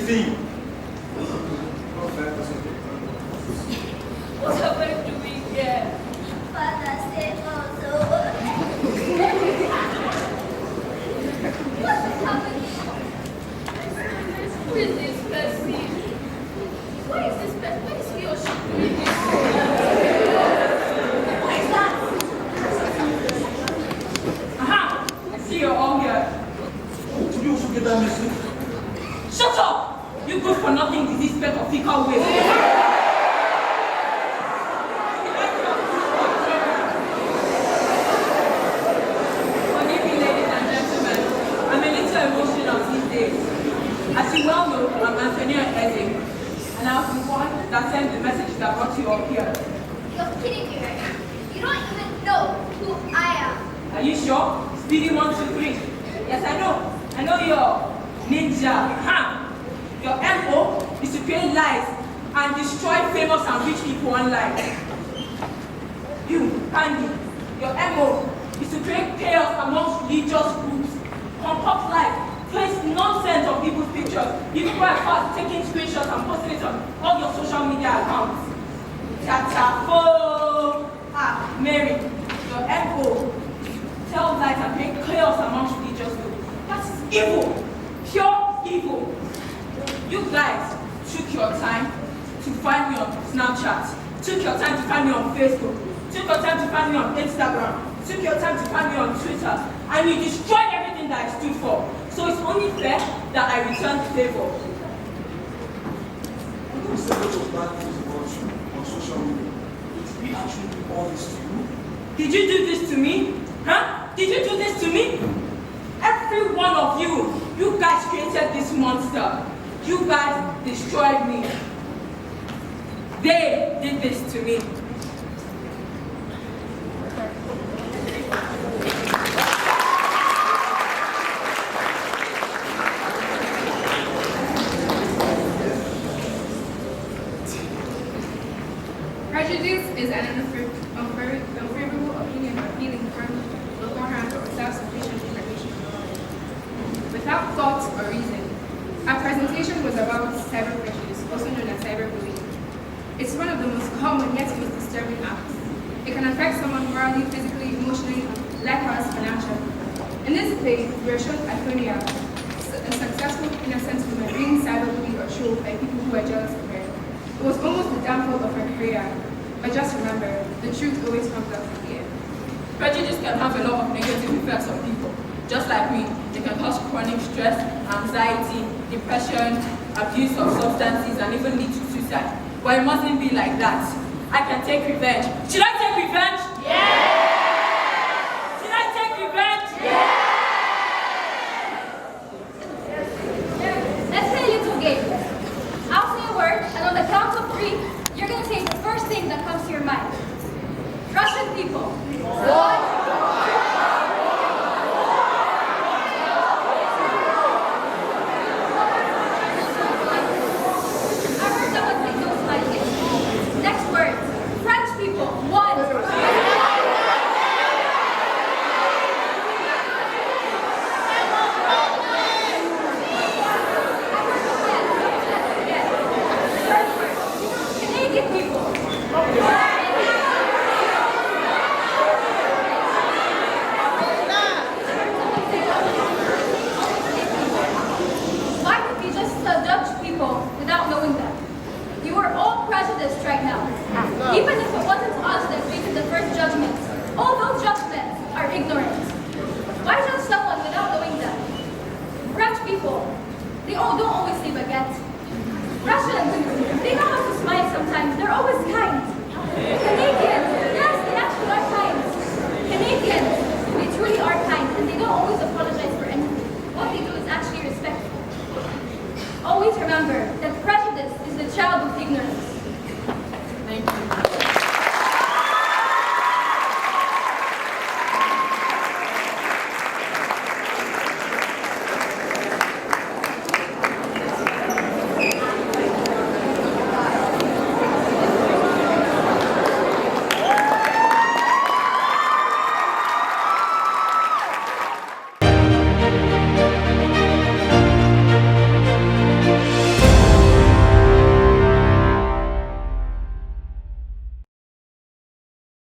thing. What am I doing here? Father said also. What is happening? Who is this person? Why is this person? Why is he or she doing this? What is that? Aha! I see you're all here. Did you also get that message? Shut up! You good for nothing disease speck of fecal waste. Forgive me, ladies and gentlemen. I'm a little emotional these days. As you well know, I'm Antonia Ezing, and I was the one that sent the message that brought you up here. You're kidding me right now. You don't even know who I am. Are you sure? Speedy 1, 2, 3. Yes, I know. I know you're ninja. Huh? Your MO is to create lies and destroy famous and rich people online. You, Andy, your MO is to create chaos amongst religious groups, concoct lies, place nonsense on people's pictures. You people are fast taking screenshots and posting it on all your social media accounts. Tatafo! Mary, your MO is to tell lies and create chaos amongst religious groups. That's evil, pure evil. You guys took your time to find me on Snapchat, took your time to find me on Facebook, took your time to find me on Instagram, took your time to find me on Twitter, and you destroyed everything that I stood for. So it's only fair that I return the favor. I don't say what was bad things about you on social media. Did we actually do all this to you? Did you do this to me? Huh? Did you do this to me? Every one of you, you guys created this monster. You guys destroyed me. They did this to me. Prejudice is an unfavorable opinion or feeling formed beforehand or self-sufficient information without thought or reason. Our presentation was about cyber prejudice, also known as cyberbullying. It's one of the most common yet most disturbing acts. It can affect someone morally, physically, emotionally, likewise financially. In this play, we are shown Antonia, a successful innocent woman being cyberbullied or trolled by people who are jealous of her. It was almost the downfall of her career. But just remember, the truth always comes out in the end. Prejudice can have a lot of negative effects on people. Just like me, they can cause chronic stress, anxiety, depression, abuse of substances, and even lead to suicide. But it mustn't be like that. I can take revenge. Should I take revenge? Yes!